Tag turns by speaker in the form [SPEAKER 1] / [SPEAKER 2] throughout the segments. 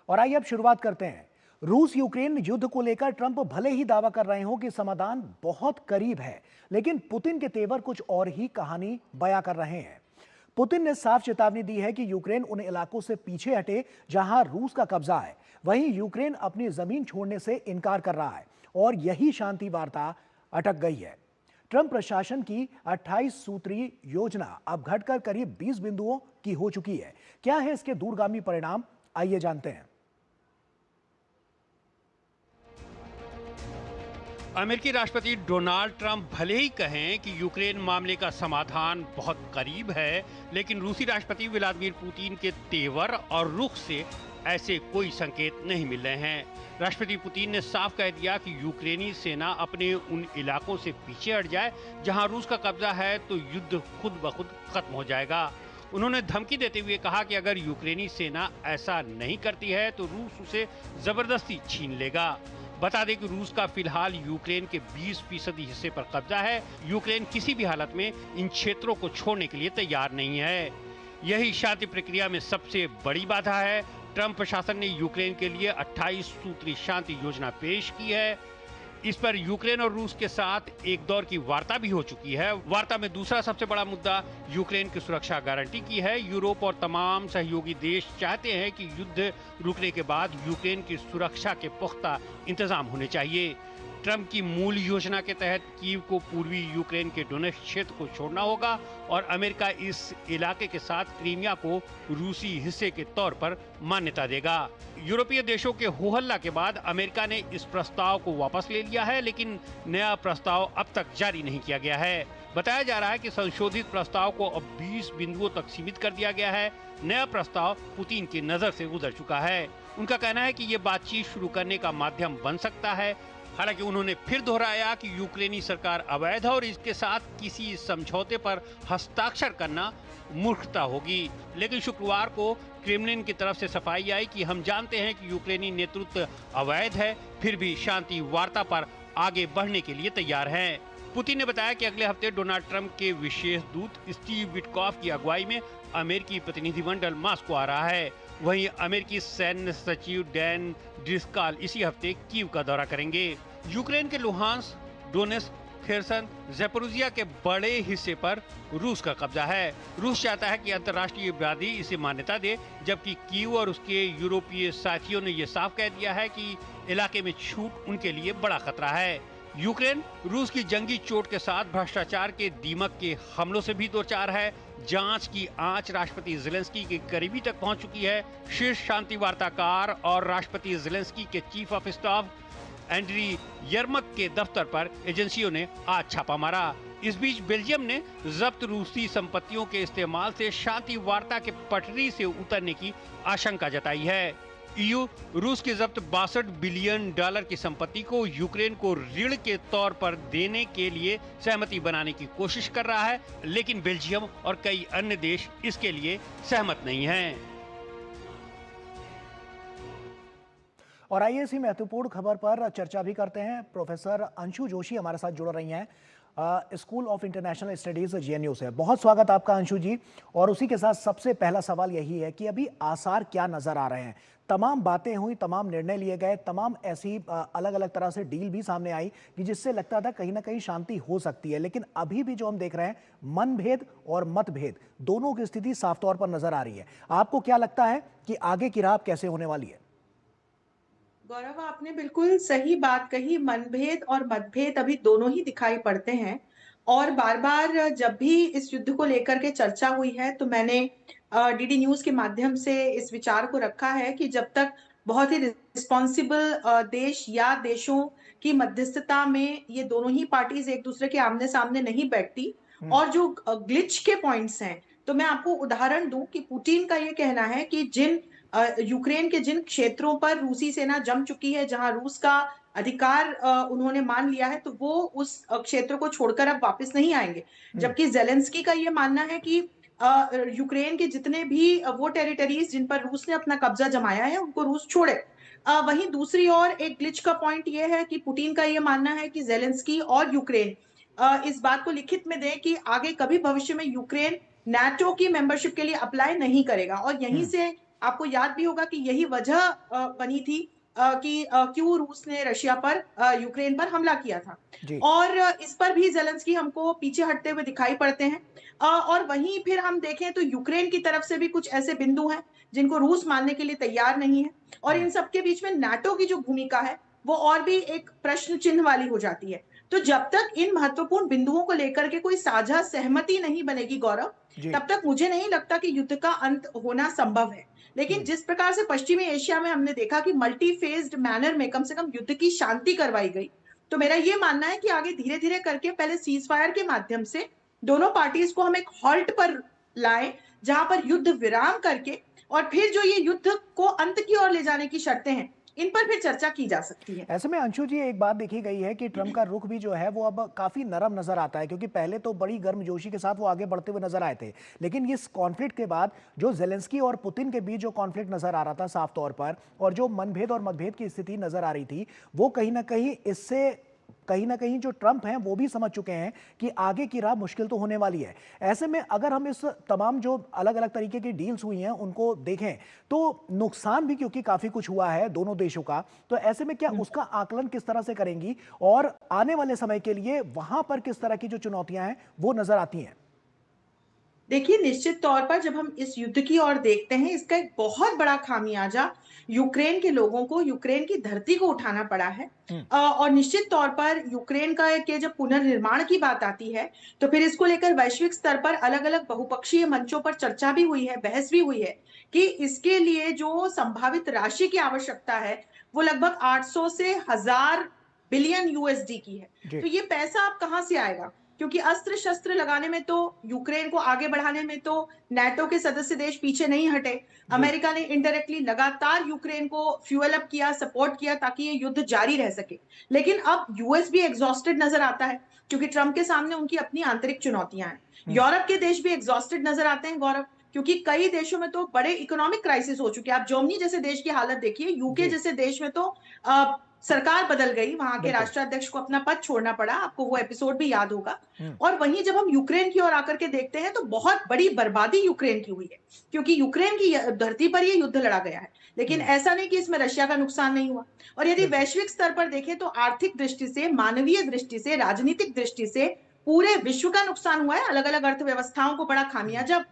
[SPEAKER 1] और आइए अब शुरुआत करते हैं। रूस यूक्रेन युद्ध को लेकर ट्रंप भले ही दावा कर रहे हो कि समाधान बहुत करीब है, लेकिन पुतिन के तेवर कुछ और ही कहानी बयां कर रहे हैं। पुतिन ने साफ चेतावनी दी है कि यूक्रेन उन इलाकों से पीछे हटे जहां रूस का कब्जा है। वहीं यूक्रेन अपनी जमीन छोड़ने से इनकार कर रहा है और यही शांति वार्ता अटक गई है। ट्रंप प्रशासन की 28 सूत्रीय योजना अब घटकर करीब 20 बिंदुओं की हो चुकी है। क्या है इसके दूरगामी परिणाम, आइए जानते हैं।
[SPEAKER 2] अमेरिकी राष्ट्रपति डोनाल्ड ट्रंप भले ही कहें कि यूक्रेन मामले का समाधान बहुत करीब है, लेकिन रूसी राष्ट्रपति व्लादिमीर पुतिन के तेवर और रुख से ऐसे कोई संकेत नहीं मिल रहे हैं। राष्ट्रपति पुतिन ने साफ कह दिया कि यूक्रेनी सेना अपने उन इलाकों से पीछे हट जाए जहां रूस का कब्जा है तो युद्ध खुद ब खुद खत्म हो जाएगा। उन्होंने धमकी देते हुए कहा कि अगर यूक्रेनी सेना ऐसा नहीं करती है तो रूस उसे जबरदस्ती छीन लेगा। बता दें कि रूस का फिलहाल यूक्रेन के 20% हिस्से पर कब्जा है। यूक्रेन किसी भी हालत में इन क्षेत्रों को छोड़ने के लिए तैयार नहीं है। यही शांति प्रक्रिया में सबसे बड़ी बाधा है। ट्रंप प्रशासन ने यूक्रेन के लिए 28 सूत्री शांति योजना पेश की है। इस पर यूक्रेन और रूस के साथ एक दौर की वार्ता भी हो चुकी है। वार्ता में दूसरा सबसे बड़ा मुद्दा यूक्रेन की सुरक्षा गारंटी की है। यूरोप और तमाम सहयोगी देश चाहते हैं कि युद्ध रुकने के बाद यूक्रेन की सुरक्षा के पुख्ता इंतजाम होने चाहिए। ट्रंप की मूल योजना के तहत कीव को पूर्वी यूक्रेन के डोनेट्स्क क्षेत्र को छोड़ना होगा और अमेरिका इस इलाके के साथ क्रीमिया को रूसी हिस्से के तौर पर मान्यता देगा। यूरोपीय देशों के हो हल्ला के बाद अमेरिका ने इस प्रस्ताव को वापस ले लिया है, लेकिन नया प्रस्ताव अब तक जारी नहीं किया गया है। बताया जा रहा है कि संशोधित प्रस्ताव को अब 20 बिंदुओं तक सीमित कर दिया गया है। नया प्रस्ताव पुतिन की नजर से गुजर चुका है। उनका कहना है कि ये बातचीत शुरू करने का माध्यम बन सकता है। हालांकि उन्होंने फिर दोहराया कि यूक्रेनी सरकार अवैध है और इसके साथ किसी समझौते पर हस्ताक्षर करना मूर्खता होगी। लेकिन शुक्रवार को क्रेमलिन की तरफ से सफाई आई कि हम जानते हैं कि यूक्रेनी नेतृत्व अवैध है, फिर भी शांति वार्ता पर आगे बढ़ने के लिए तैयार हैं। पुतिन ने बताया कि अगले हफ्ते डोनाल्ड ट्रंप के विशेष दूत स्टीव विटकॉफ की अगुवाई में अमेरिकी प्रतिनिधिमंडल मॉस्को आ रहा है। वहीं अमेरिकी सैन्य सचिव डैन ड्रिस्काल इसी हफ्ते कीव का दौरा करेंगे। यूक्रेन के लुहांस्क, डोनेट्स्क, खेरसन, ज़ैपोरिज़िया के बड़े हिस्से पर रूस का कब्जा है। रूस चाहता है कि अंतर्राष्ट्रीय बरादरी इसे मान्यता दे, जबकि कीव और उसके यूरोपीय साथियों ने यह साफ कह दिया है कि इलाके में छूट उनके लिए बड़ा खतरा है। यूक्रेन रूस की जंगी चोट के साथ भ्रष्टाचार के दीमक के हमलों से भी दो चार है। जांच की आंच राष्ट्रपति ज़ेलेंस्की के करीबी तक पहुंच चुकी है। शीर्ष शांति वार्ताकार और राष्ट्रपति ज़ेलेंस्की के चीफ ऑफ स्टाफ एंड्री यर्मक के दफ्तर पर एजेंसियों ने आज छापा मारा। इस बीच बेल्जियम ने जब्त रूसी संपत्तियों के इस्तेमाल से शांति वार्ता के पटरी से उतरने की आशंका जताई है। ईयू रूस की जब्त 62 बिलियन डॉलर की संपत्ति को यूक्रेन को ऋण के तौर पर देने के लिए सहमति बनाने की कोशिश कर रहा है, लेकिन बेल्जियम और कई अन्य देश इसके लिए सहमत नहीं हैं।
[SPEAKER 1] और आइए इसी महत्वपूर्ण खबर पर चर्चा भी करते हैं। प्रोफेसर अंशु जोशी हमारे साथ जुड़ रही हैं school of international studies JNU से। बहुत स्वागत आपका अंशु जी। और उसी के साथ सबसे पहला सवाल यही है कि अभी आसार क्या नजर आ रहे हैं? तमाम बातें हुई, तमाम निर्णय लिए गए, तमाम ऐसी अलग अलग तरह से डील भी सामने आई कि जिससे लगता था कहीं ना कहीं शांति हो सकती है, लेकिन अभी भी जो हम देख रहे हैं मनभेद और मतभेद दोनों की स्थिति साफ तौर पर नजर आ रही है। आपको क्या लगता है कि आगे की राह कैसे होने वाली है?
[SPEAKER 3] गौरव, आपने बिल्कुल सही बात कही। मनभेद और मतभेद अभी दोनों ही दिखाई पड़ते हैं और बार-बार जब भी इस युद्ध को लेकर के चर्चा हुई है तो मैंने डीडी न्यूज़ के माध्यम से इस विचार को रखा है कि जब तक बहुत ही रिस्पॉन्सिबल देश या देशों की मध्यस्थता में ये दोनों ही पार्टीज एक दूसरे के आमने-सामने नहीं बैठती और जो ग्लिच के पॉइंट्स हैं, तो मैं आपको उदाहरण दूं कि पुतिन का ये कहना है कि यूक्रेन के जिन क्षेत्रों पर रूसी सेना जम चुकी है, जहां रूस का अधिकार उन्होंने मान लिया है, तो वो उस क्षेत्र को छोड़कर अब वापस नहीं आएंगे। जबकि ज़ेलेंस्की का ये मानना है कि यूक्रेन के जितने भी वो टेरिटरीज जिन पर रूस ने अपना कब्जा जमाया है, उनको रूस छोड़े। वहीं दूसरी ओर एक ग्लिच का पॉइंट ये है कि पुतिन का ये मानना है कि ज़ेलेंस्की और यूक्रेन इस बात को लिखित में दें कि आगे कभी भविष्य में यूक्रेन नाटो की मेंबरशिप के लिए अप्लाई नहीं करेगा और यहीं से आपको याद भी होगा कि यही वजह बनी थी कि क्यों रूस ने रशिया पर यूक्रेन पर हमला किया था।
[SPEAKER 1] जी।
[SPEAKER 3] और इस पर भी ज़ेलेंस्की हमको पीछे हटते हुए दिखाई पड़ते हैं। और वहीं फिर हम देखें तो यूक्रेन की तरफ से भी कुछ ऐसे बिंदु हैं, जिनको रूस मानने के लिए तैयार नहीं है। और इन सब के बीच में नाटो की जो भूमिका है, वो और भी एक प्रश्न चिन्ह वाली हो जाती है। तो जब तक इन महत्वपूर्ण बिंदुओं को लेकर के कोई साझा सहमति नहीं बनेगी गौरव,
[SPEAKER 1] जी।
[SPEAKER 3] तब तक मुझे नहीं लगता कि युद्ध का अंत होना संभव है। लेकिन जिस प्रकार से पश्चिमी एशिया में हमने देखा कि मल्टी फेज्ड मैनर में कम से कम युद्ध की शांति करवाई गई, तो मेरा ये मानना है कि आगे धीरे-धीरे करके पहले सीज़ फायर के माध्यम से दोनों पार्टीज़ को हम एक हॉल्ट पर लाएँ, जहाँ पर युद्ध विराम करके और फिर जो ये युद्ध को अंत की ओर ले जाने की शर्तें हैं, इन पर फिर चर्चा की जा सकती है।
[SPEAKER 1] ऐसे में अंशु जी एक बात देखी गई है कि ट्रंप का रुख भी जो है वो अब काफी नरम नजर आता है, क्योंकि पहले तो बड़ी गर्मजोशी के साथ वो आगे बढ़ते हुए नजर आए थे, लेकिन इस कॉन्फ्लिक्ट के बाद जो जेलेंस्की और पुतिन के बीच जो कॉन्फ्लिक्ट नजर आ रहा था साफ तौर पर, और जो मनभेद और मतभेद की स्थिति नजर आ रही थी, वो कहीं ना कहीं जो ट्रंप हैं वो भी समझ चुके हैं कि आगे की राह मुश्किल तो होने वाली है। ऐसे में अगर हम इस तमाम जो अलग अलग तरीके की डील्स हुई हैं उनको देखें, तो नुकसान भी क्योंकि काफी कुछ हुआ है दोनों देशों का, तो ऐसे में क्या उसका आकलन किस तरह से करेंगी और आने वाले समय के लिए वहां पर किस तरह की जो चुनौतियां हैं वो नजर आती हैं?
[SPEAKER 3] देखिए, निश्चित तौर पर जब हम इस युद्ध की ओर देखते हैं, इसका एक बहुत बड़ा खामियाजा यूक्रेन के लोगों को, यूक्रेन की धरती को उठाना पड़ा है। और निश्चित तौर पर यूक्रेन का के जब पुनर्निर्माण की बात आती है, तो फिर इसको लेकर वैश्विक स्तर पर अलग-अलग बहुपक्षीय मंचों पर चर्चा भी हुई है, बहस भी हुई है कि इसके लिए जो संभावित राशि की आवश्यकता है, वो लगभग 800 से 1000 बिलियन यूएसडी की है।
[SPEAKER 1] जी।
[SPEAKER 3] तो ये पैसा अब कहाँ से आएगा? क्योंकि अस्त्र-शस्त्र लगाने में तो यूक्रेन को आगे बढ़ाने में तो नाटो के सदस्य देश पीछे नहीं हटे।
[SPEAKER 1] जी।
[SPEAKER 3] अमेरिका ने इनडायरेक्टली लगातार यूक्रेन को फ्यूल अप किया, सपोर्ट किया ताकि ये युद्ध जारी रह सके। लेकिन अब यूएस भी एग्जॉस्टेड नज़र आता है, क्योंकि ट्रंप के सामने उनकी अपनी आंतरिक चुनौतियाँ हैं। यूरोप के देश भी एग्जॉस्टेड नज़र आते हैं गौरव, क्योंकि कई देशों में तो बड़े इकोनॉमिक क्राइसिस हो चुके हैं। आप जर्मनी जैसे देश की हालत देखिए, यूके
[SPEAKER 1] जी।
[SPEAKER 3] जैसे देश में तो अ, सरकार बदल गई, वहाँ के
[SPEAKER 1] बिल्कुल।
[SPEAKER 3] राष्ट्राध्यक्ष को अपना पद छोड़ना पड़ा, आपको वो एपिसोड भी याद होगा।
[SPEAKER 1] हम्म।
[SPEAKER 3] और वहीं जब हम यूक्रेन की ओर आकर के देखते हैं, तो बहुत बड़ी बर्बादी यूक्रेन की हुई है, क्योंकि यूक्रेन की धरती पर ये युद्ध लड़ा गया है। लेकिन
[SPEAKER 1] हम्म।
[SPEAKER 3] ऐसा नहीं कि इसमें रशिया का नुकसान नहीं हुआ। और यदि
[SPEAKER 1] बिल्कुल।
[SPEAKER 3] वैश्विक स्तर पर देखें, तो आर्थिक दृष्टि से, मानवीय दृष्टि से, राजनीतिक दृष्टि से पूरे विश्व का नुकसान हुआ है। अलग-अलग अर्थव्यवस्थाओं को बड़ा खामियाजा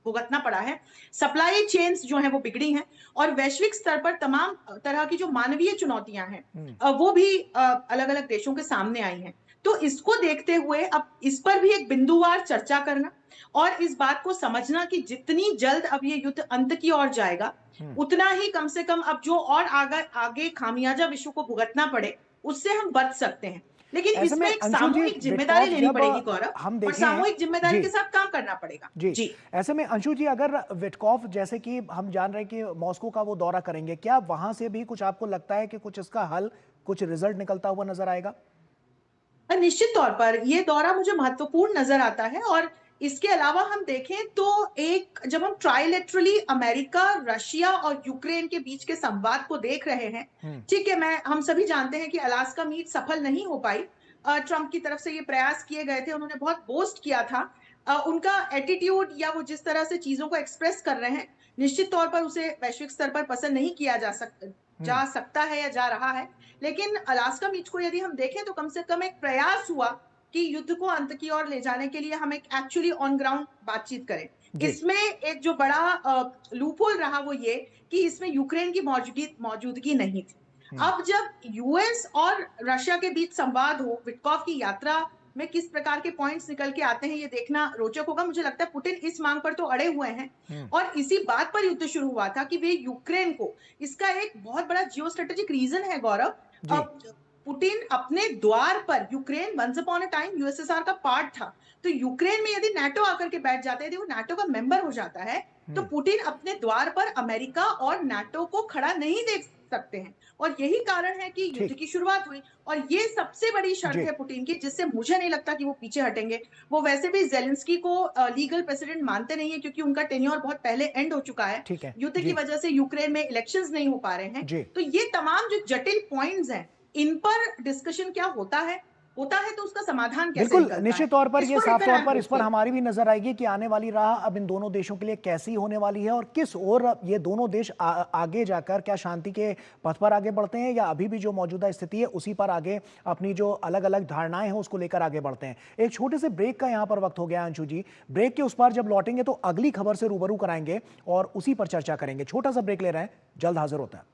[SPEAKER 3] भुगतना पड़ा है। सप्लाई चेन्स जो हैं वो बिगड़ी हैं और वैश्विक स्तर पर तमाम तरह की जो मानवीय चुनौतियां हैं
[SPEAKER 1] हम्म।
[SPEAKER 3] वो भी अलग-अलग देशों के सामने आई हैं। तो इसको देखते हुए अब इस पर भी एक बिंदुवार चर्चा करना और इस बात को समझना कि जितनी जल्द अब ये युद्ध अंत की ओर जाएगा,
[SPEAKER 1] हम्म।
[SPEAKER 3] उतना ही कम से कम अब जो और आगे आगे खामियाजा विश्व को भुगतना पड़े, उससे हम बच सकते हैं। लेकिन
[SPEAKER 1] ऐसे में
[SPEAKER 3] इसमें एक
[SPEAKER 1] अंशु जी,
[SPEAKER 3] सामूहिक जिम्मेदारी
[SPEAKER 1] विटकॉफ
[SPEAKER 3] लेनी
[SPEAKER 1] जब
[SPEAKER 3] पड़ेगी गौरव,
[SPEAKER 1] हम
[SPEAKER 3] और
[SPEAKER 1] देखें
[SPEAKER 3] सामूहिक जिम्मेदारी
[SPEAKER 1] जी।
[SPEAKER 3] के साथ काम करना पड़ेगा।
[SPEAKER 1] जी।
[SPEAKER 3] जी।
[SPEAKER 1] ऐसे में अंशु जी, अगर विटकॉफ जैसे कि हम जान रहे हैं कि मॉस्को का वो दौरा करेंगे, क्या वहां से भी कुछ आपको लगता है कि कुछ इसका हल, कुछ रिजल्ट निकलता हुआ नजर आएगा?
[SPEAKER 3] निश्चित तौर पर ये दौरा मुझे महत्वपूर्ण नजर आता है और इसके अलावा हम देखें तो एक जब हम ट्राइलेटरली अमेरिका, रशिया और यूक्रेन के बीच के संवाद को देख रहे हैं, ठीक है, हम सभी जानते हैं कि अलास्का मीट सफल नहीं हो पाई। ट्रंप की तरफ से ये प्रयास किए गए थे, उन्होंने बहुत बोस्ट किया था। उनका एटीट्यूड या वो जिस तरह से चीजों को एक्सप्रेस कर रहे हैं, निश्चित तौर पर उसे वैश्विक स्तर पर पसंद नहीं किया जा सकता है या जा रहा है। लेकिन अलास्का मीट को यदि हम देखें तो कम से कम एक प्रयास हुआ कि युद्ध को अंत की ओर ले जाने के लिए हम एक एक्चुअली ऑन ग्राउंड बातचीत करें। इसमें एक जो बड़ा लूपहोल रहा वो ये कि इसमें यूक्रेन की मौजूदगी नहीं थी। अब जब यूएस और रशिया के बीच संवाद हो, विटकॉफ की यात्रा में किस प्रकार के पॉइंट्स निकल के आते हैं, ये देखना रोचक होगा। मुझे लगता है पुतिन इस मांग पर तो अड़े हुए हैं और इसी बात पर युद्ध शुरू हुआ था कि वे यूक्रेन को, इसका एक बहुत बड़ा जियो स्ट्रेटेजिक रीजन है गौरव। पुतिन अपने द्वार पर, Ukraine once upon a time USSR का पार्ट था, तो यूक्रेन में यदि नाटो आकर के बैठ जाता है, यदि वो नाटो का मेंबर हो जाता है, तो पुतिन अपने द्वार पर अमेरिका और नाटो को खड़ा नहीं देख सकते हैं और यही कारण है कि युद्ध की शुरुआत हुई। और ये सबसे बड़ी शर्त है पुतिन की, जिससे मुझे नहीं लगता कि वो पीछे हटेंगे। वो वैसे भी जेलेंस्की को लीगल प्रेसिडेंट मानते नहीं है, क्योंकि उनका टेन्योर बहुत पहले एंड हो चुका है। युद्ध की वजह से यूक्रेन में इलेक्शंस नहीं हो पा रहे हैं। तो ये तमाम जो जटिल पॉइंट्स हैं, इन पर डिस्कशन क्या होता है, होता है तो उसका समाधान कैसे
[SPEAKER 1] बिल्कुल,
[SPEAKER 3] निकलता है?
[SPEAKER 1] निश्चित तौर पर ये
[SPEAKER 3] इसको
[SPEAKER 1] साफ
[SPEAKER 3] लेकर
[SPEAKER 1] तौर
[SPEAKER 3] आई
[SPEAKER 1] पर
[SPEAKER 3] हूँ
[SPEAKER 1] इस पर
[SPEAKER 3] फिर।
[SPEAKER 1] हमारी भी नज़र आएगी कि आने वाली राह अब इन दोनों देशों के लिए कैसी होने वाली है और किस ओर ये दोनों देश आगे जाकर क्या शांति के पथ पर आगे बढ़ते हैं या अभी भी जो मौजूदा स्थिति है उसी पर आगे अपनी जो अलग-अलग धारणाएं हैं उसको लेकर आगे बढ़ते हैं। एक छोटे से ब्रेक का यहाँ पर वक्त हो गया अंशु जी। ब्रेक के उस पार जब लौटेंगे तो अगली खबर से रूबरू कराएंगे और उसी पर चर्चा करेंगे। छोटा सा ब्रेक ले रहे हैं, जल्द हाजिर होता है।